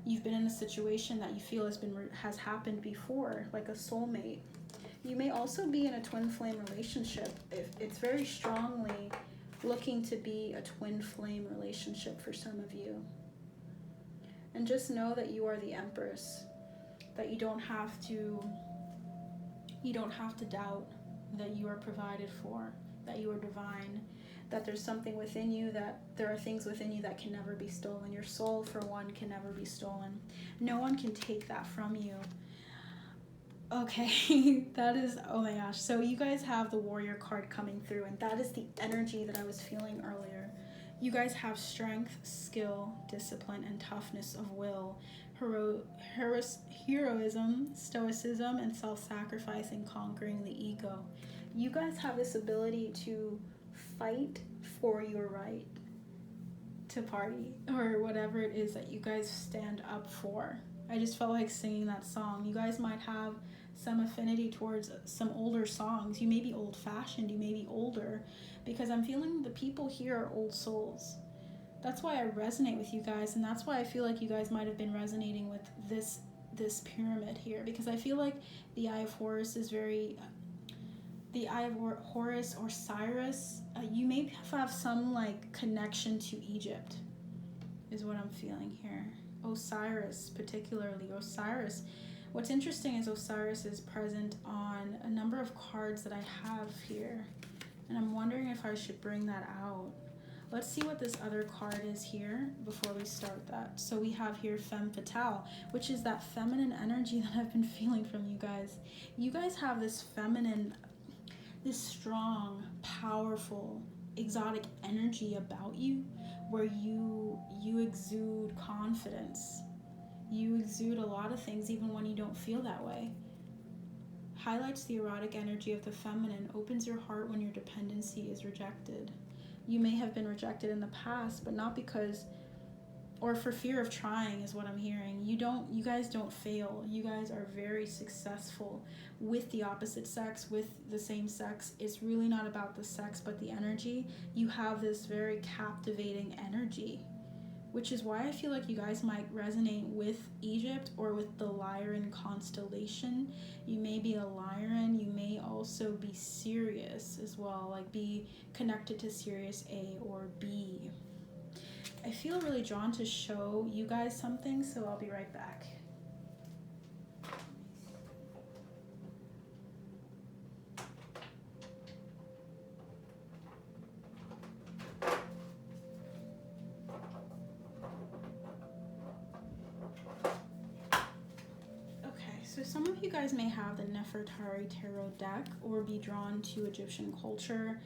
you've been in a situation that you feel has happened before, like a soulmate. You may also be in a twin flame relationship. It's very strongly looking to be a twin flame relationship for some of you. And just know that you are the Empress, that you don't have to doubt that you are provided for, that you are divine, that there's something within you, that there are things within you that can never be stolen. Your soul, for one, can never be stolen. No one can take that from you. Okay, that is, oh my gosh. So you guys have the warrior card coming through, and that is the energy that I was feeling earlier. You guys have strength, skill, discipline, and toughness of will, heroism, stoicism, and self-sacrifice in conquering the ego. You guys have this ability to fight for your right. to party, or whatever it is that you guys stand up for. I just felt like singing that song. You guys might have some affinity towards some older songs. You may be old-fashioned, you may be older, because I'm feeling the people here are old souls. That's why I resonate with you guys, and that's why I feel like you guys might have been resonating with this pyramid here, because I feel like the Eye of Horus is very... the Eye of Horus or Cyrus, you may have some like connection to Egypt, is what I'm feeling here. Osiris, particularly Osiris. What's interesting is Osiris is present on a number of cards that I have here, and I'm wondering if I should bring that out. Let's see what this other card is here before we start that. So we have here Femme Fatale, which is that feminine energy that I've been feeling from you guys. You guys have this feminine, this strong, powerful, exotic energy about you, where you exude confidence. You exude a lot of things even when you don't feel that way. Highlights the erotic energy of the feminine, opens your heart when your dependency is rejected. You may have been rejected in the past, but not because, or for fear of trying is what I'm hearing. You guys don't fail. You guys are very successful with the opposite sex, with the same sex. It's really not about the sex, but the energy. You have this very captivating energy, which is why I feel like you guys might resonate with Egypt or with the Lyran constellation. You may be a Lyran. You may also be Sirius as well, like be connected to Sirius A or B. I feel really drawn to show you guys something, so I'll be right back. So some of you guys may have the Nefertari Tarot deck or be drawn to Egyptian culture.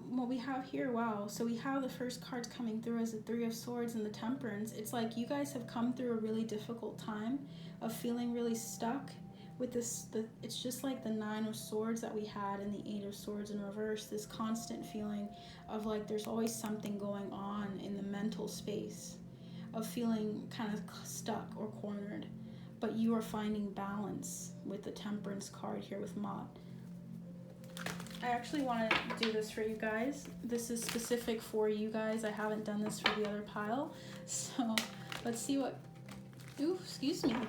What we have here, wow, so we have the first cards coming through as the Three of Swords and the Temperance. It's like you guys have come through a really difficult time of feeling really stuck with this. It's just like the Nine of Swords that we had and the Eight of Swords in reverse, this constant feeling of like there's always something going on in the mental space of feeling kind of stuck or cornered. But you are finding balance with the Temperance card here with Mott. I actually want to do this for you guys. This is specific for you guys. I haven't done this for the other pile. So let's see what,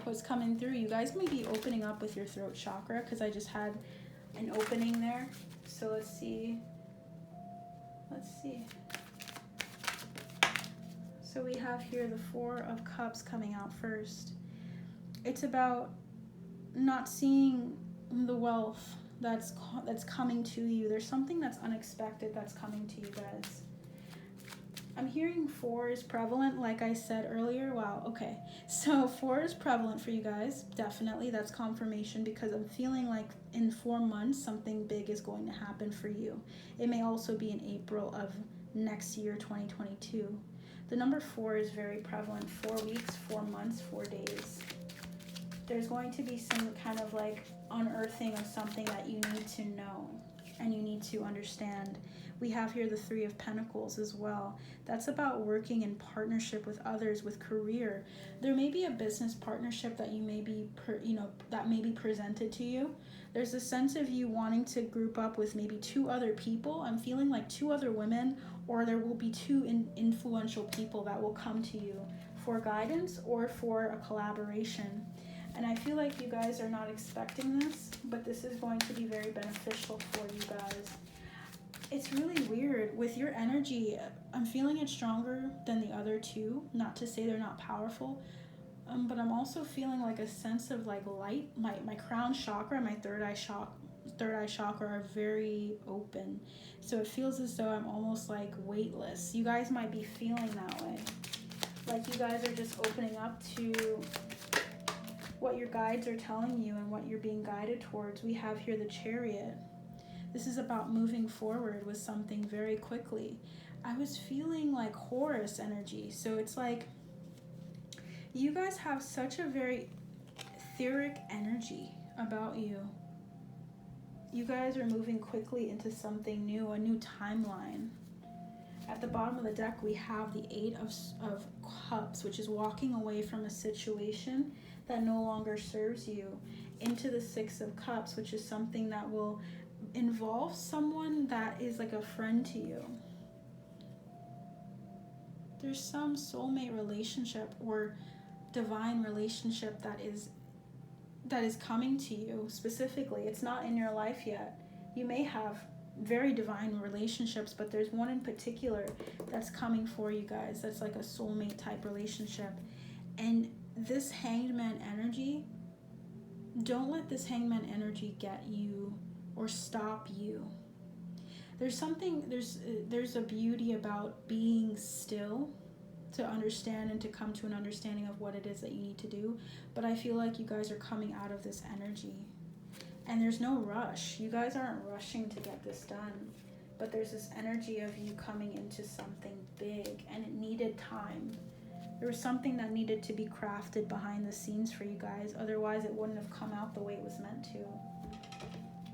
what's coming through. You guys may be opening up with your throat chakra because I just had an opening there. So let's see. So we have here the Four of Cups coming out first. It's about not seeing the wealth that's coming to you. There's something that's unexpected that's coming to you guys. I'm hearing 4 is prevalent, like I said earlier. Wow, okay. So 4 is prevalent for you guys. Definitely, that's confirmation because I'm feeling like in 4 months, something big is going to happen for you. It may also be in April of next year, 2022. The number 4 is very prevalent. 4 weeks, 4 months, 4 days. There's going to be some kind of like unearthing of something that you need to know and you need to understand. We have here the Three of Pentacles as well. That's about working in partnership with others, with career. There may be a business partnership that you may be, that may be presented to you. There's a sense of you wanting to group up with maybe 2 other people. I'm feeling like 2 other women, or there will be 2 influential people that will come to you for guidance or for a collaboration. And I feel like you guys are not expecting this, but this is going to be very beneficial for you guys. It's really weird. With your energy, I'm feeling it stronger than the other 2. Not to say they're not powerful, but I'm also feeling like a sense of like light. My crown chakra and my third eye chakra are very open. So it feels as though I'm almost like weightless. You guys might be feeling that way. Like you guys are just opening up to what your guides are telling you and what you're being guided towards. We have here the Chariot. This is about moving forward with something very quickly. I was feeling like Horus energy. So it's like you guys have such a very etheric energy about you. You guys are moving quickly into something new, a new timeline. At the bottom of the deck, we have the Eight of Cups, which is walking away from a situation that no longer serves you, into the Six of Cups, which is something that will involve someone that is like a friend to you. There's some soulmate relationship or divine relationship that is coming to you specifically. It's not in your life yet. You may have very divine relationships, but there's one in particular that's coming for you guys. That's like a soulmate type relationship. And this Hanged Man energy, don't let this Hanged Man energy get you or stop you. There's something, there's a beauty about being still to understand and to come to an understanding of what it is that you need to do. But I feel like you guys are coming out of this energy. And there's no rush. You guys aren't rushing to get this done. But there's this energy of you coming into something big, and it needed time. There was something that needed to be crafted behind the scenes for you guys. Otherwise, it wouldn't have come out the way it was meant to.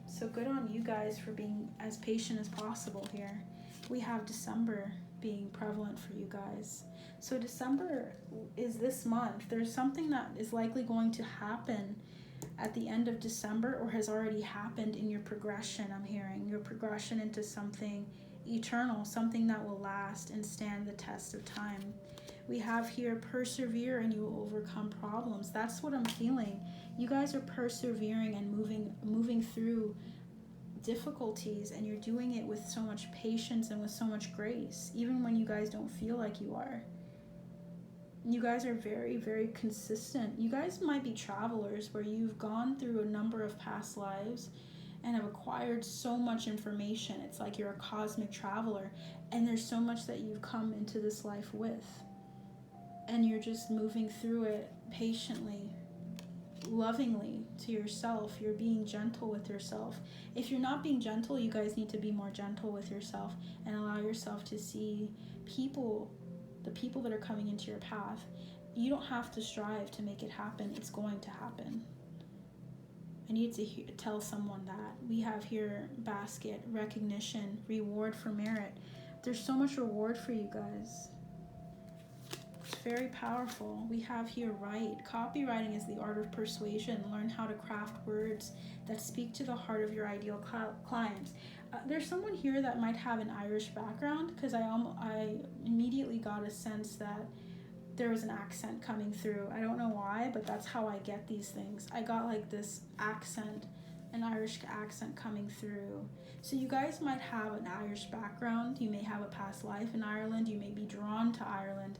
So good on you guys for being as patient as possible here. We have December being prevalent for you guys. So December is this month. There's something that is likely going to happen at the end of December, or has already happened in your progression. I'm hearing your progression into something eternal, something that will last and stand the test of time. We have here, persevere and you will overcome problems. That's what I'm feeling. You guys are persevering and moving through difficulties, and you're doing it with so much patience and with so much grace, even when you guys don't feel like you are. You guys are very, very consistent. You guys might be travelers where you've gone through a number of past lives and have acquired so much information. It's like you're a cosmic traveler, and there's so much that you've come into this life with. And you're just moving through it patiently, lovingly to yourself. You're being gentle with yourself. If you're not being gentle, you guys need to be more gentle with yourself and allow yourself to see the people that are coming into your path. You don't have to strive to make it happen. It's going to happen. I need to tell someone that. We have here basket, recognition, reward for merit. There's so much reward for you guys. It's very powerful. We have here write. Copywriting is the art of persuasion. Learn how to craft words that speak to the heart of your ideal clients. There's someone here that might have an Irish background, because I immediately got a sense that there was an accent coming through. I don't know why, but that's how I get these things. I got like this accent, an Irish accent coming through. So you guys might have an Irish background. You may have a past life in Ireland. You may be drawn to Ireland.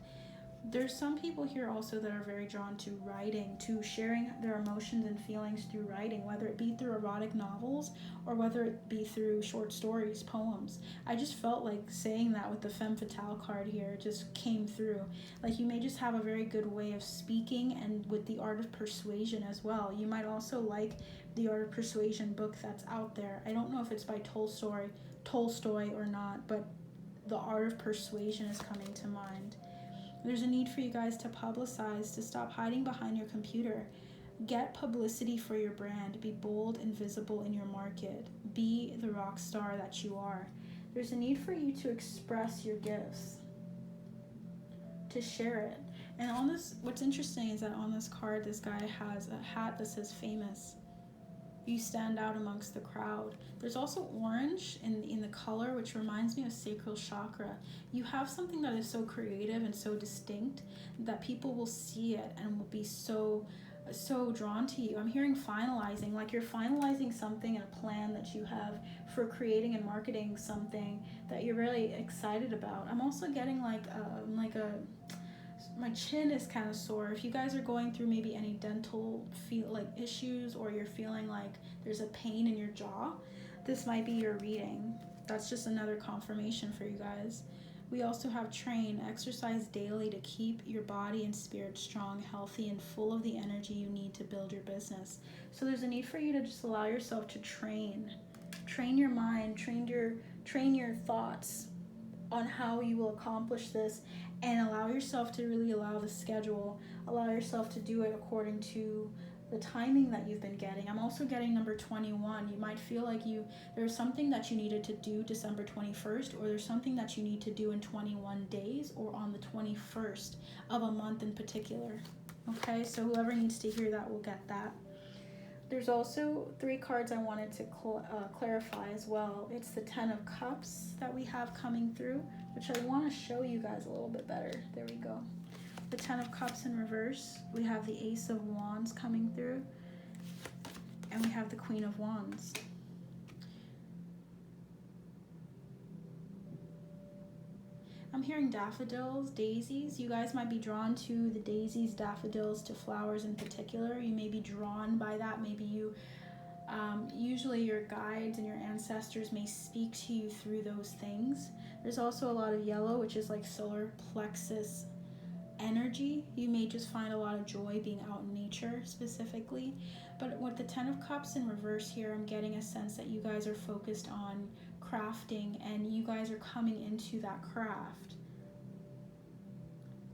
There's some people here also that are very drawn to writing, to sharing their emotions and feelings through writing, whether it be through erotic novels or whether it be through short stories, poems. I just felt like saying that with the femme fatale card here. It just came through. Like, you may just have a very good way of speaking, and with the art of persuasion as well. You might also like the art of persuasion book that's out there. I don't know if it's by Tolstoy or not, but the art of persuasion is coming to mind. There's a need for you guys to publicize, to stop hiding behind your computer. Get publicity for your brand. Be bold and visible in your market. Be the rock star that you are. There's a need for you to express your gifts, to share it. And on this, what's interesting is that on this card, this guy has a hat that says famous. You stand out amongst the crowd. There's also orange in the color, which reminds me of sacral chakra. You have something that is so creative and so distinct that people will see it and will be so drawn to you. I'm hearing finalizing, like you're finalizing something in a plan that you have for creating and marketing something that you're really excited about. I'm also getting my chin is kind of sore. If you guys are going through maybe any dental issues, or you're feeling like there's a pain in your jaw, this might be your reading. That's just another confirmation for you guys. We also have train, exercise daily to keep your body and spirit strong, healthy, and full of the energy you need to build your business. So there's a need for you to just allow yourself to train your mind, train your thoughts on how you will accomplish this, and allow yourself to really allow the schedule, allow yourself to do it according to the timing that you've been getting. I'm also getting number 21. You might feel like there's something that you needed to do December 21st, or there's something that you need to do in 21 days or on the 21st of a month in particular. Okay, so whoever needs to hear that will get that. There's also 3 cards I wanted to clarify as well. It's the 10 of Cups that we have coming through, which I want to show you guys a little bit better. There we go. The 10 of Cups in reverse. We have the Ace of Wands coming through. And we have the Queen of Wands. I'm hearing daffodils, daisies. You guys might be drawn to the daisies, daffodils, to flowers in particular. You may be drawn by that. Maybe you, usually your guides and your ancestors may speak to you through those things. There's also a lot of yellow, which is like solar plexus energy. You may just find a lot of joy being out in nature specifically. But with the 10 of Cups in reverse here, I'm getting a sense that you guys are focused on crafting, and you guys are coming into that craft.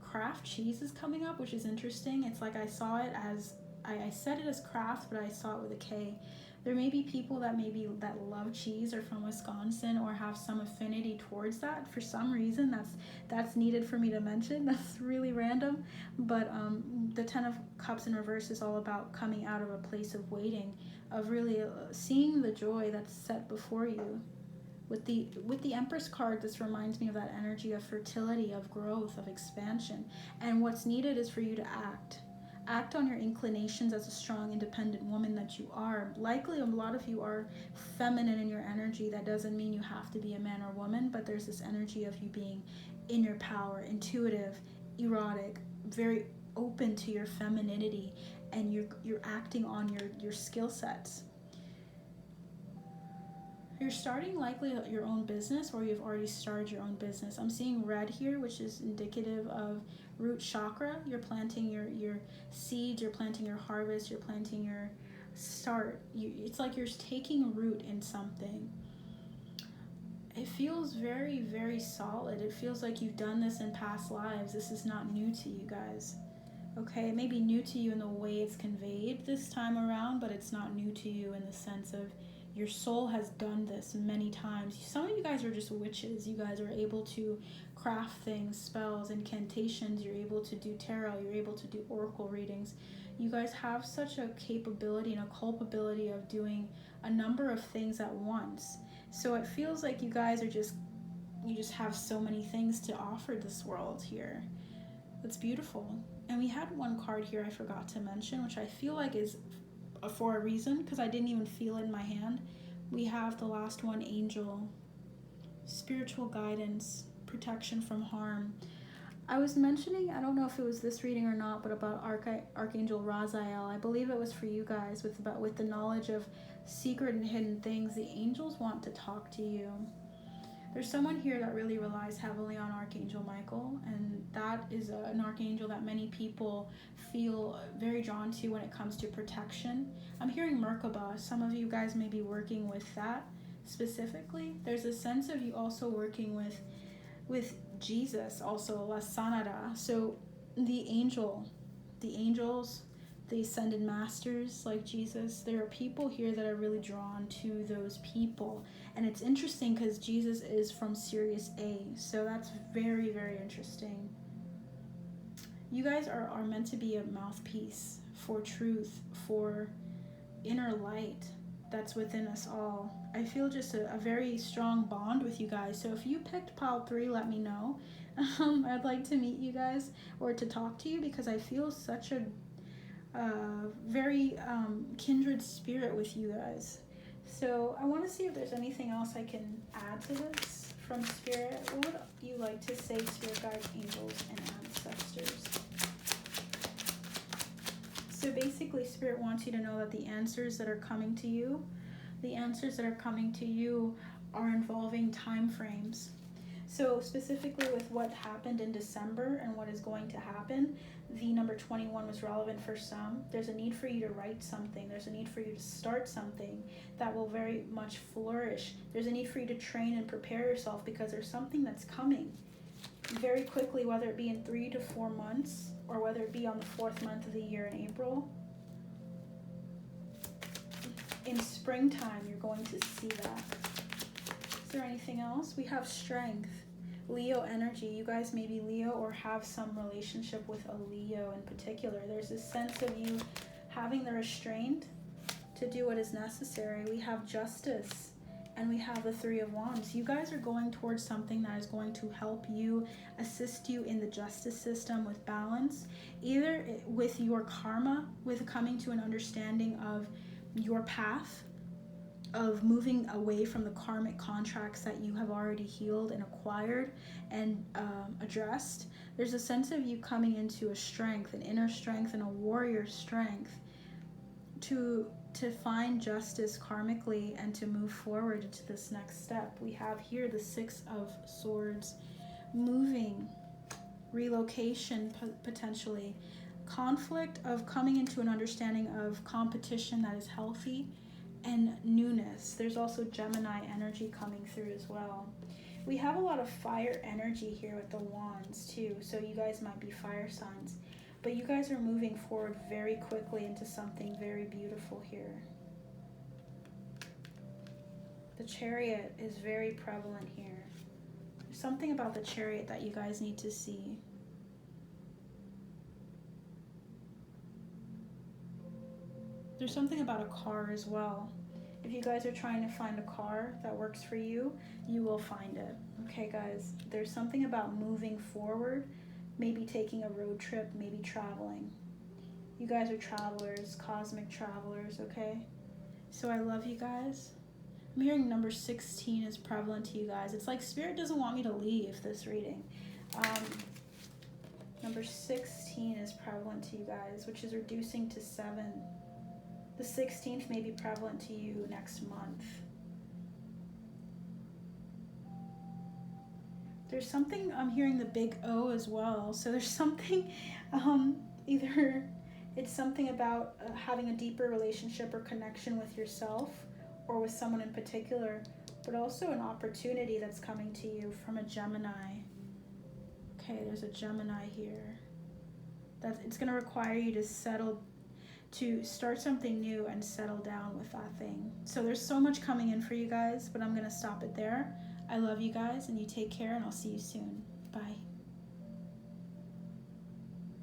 Craft cheese is coming up, which is interesting. It's like I saw it as, I said it as craft, but I saw it with a K. There may be people that love cheese, or from Wisconsin, or have some affinity towards that. For some reason, that's needed for me to mention. That's really random. But the 10 of Cups in reverse is all about coming out of a place of waiting, of really seeing the joy that's set before you. With the Empress card, this reminds me of that energy of fertility, of growth, of expansion. And what's needed is for you to act. Act on your inclinations as a strong, independent woman that you are. Likely, a lot of you are feminine in your energy. That doesn't mean you have to be a man or woman, but there's this energy of you being in your power, intuitive, erotic, very open to your femininity, and you're acting on your skill sets. You're starting likely your own business, or you've already started your own business. I'm seeing red here, which is indicative of root chakra. You're planting your seeds, you're planting your harvest, you're planting your start. It's like you're taking root in something. It feels very, very solid. It feels like you've done this in past lives. This is not new to you guys. Okay, it may be new to you in the way it's conveyed this time around, but it's not new to you in the sense of your soul has done this many times. Some of you guys are just witches. You guys are able to craft things, spells, incantations. You're able to do tarot. You're able to do oracle readings. You guys have such a capability and a culpability of doing a number of things at once. So it feels like you guys are you just have so many things to offer this world here. It's beautiful. And we had one card here I forgot to mention, which I feel like is for a reason, because I didn't even feel it in my hand. We have the last one, angel, spiritual guidance, protection from harm. I was mentioning, I don't know if it was this reading or not, but about Archangel Raziel. I believe it was for you guys with the knowledge of secret and hidden things. The angels want to talk to you. There's someone here that really relies heavily on Archangel Michael, and that is an archangel that many people feel very drawn to when it comes to protection. I'm hearing Merkaba. Some of you guys may be working with that specifically. There's a sense of you also working with Jesus, also La Sanada. So the angels, the ascended masters like Jesus, there are people here that are really drawn to those people. And it's interesting because Jesus is from Sirius A, so that's very, very interesting. You guys are meant to be a mouthpiece for truth, for inner light that's within us all. I feel just a very strong bond with you guys. So if you picked pile 3, let me know. I'd like to meet you guys or to talk to you, because I feel such a very kindred spirit with you guys. So I want to see if there's anything else I can add to this from Spirit. What would you like to say, Spirit guides, angels, and ancestors? So basically, Spirit wants you to know that the answers that are coming to you, are involving time frames. So specifically with what happened in December and what is going to happen, the number 21 was relevant for some. There's a need for you to write something. There's a need for you to start something that will very much flourish. There's a need for you to train and prepare yourself, because there's something that's coming very quickly, whether it be in 3 to 4 months or whether it be on the 4th month of the year in April. in springtime, you're going to see that. Is there anything else? We have strength. Leo energy. You guys may be Leo or have some relationship with a Leo in particular. There's this sense of you having the restraint to do what is necessary. We have justice and we have the Three of Wands. You guys are going towards something that is going to help you, assist you in the justice system with balance, either with your karma, with coming to an understanding of your path, of moving away from the karmic contracts that you have already healed and acquired and addressed. There's a sense of you coming into a strength, an inner strength and a warrior strength to find justice karmically and to move forward to this next step. We have here the Six of Swords, moving, relocation potentially, conflict of coming into an understanding of competition that is healthy, and newness. There's also Gemini energy coming through as well. We have a lot of fire energy here with the Wands too, so you guys might be fire signs. But you guys are moving forward very quickly into something very beautiful here. The Chariot is very prevalent here. There's something about the Chariot that you guys need to see. There's something about a car as well. If you guys are trying to find a car that works for you, you will find it. Okay, guys, there's something about moving forward, maybe taking a road trip, maybe traveling. You guys are travelers, cosmic travelers, okay? So I love you guys. I'm hearing number 16 is prevalent to you guys. It's like Spirit doesn't want me to leave this reading. Number 16 is prevalent to you guys, which is reducing to 7. The 16th may be prevalent to you next month. There's something, I'm hearing the big O as well. So there's something, either it's something about having a deeper relationship or connection with yourself or with someone in particular, but also an opportunity that's coming to you from a Gemini. Okay, there's a Gemini here. It's going to require you to start something new and settle down with that thing. So there's so much coming in for you guys, but I'm going to stop it there. I love you guys, and you take care, and I'll see you soon. Bye.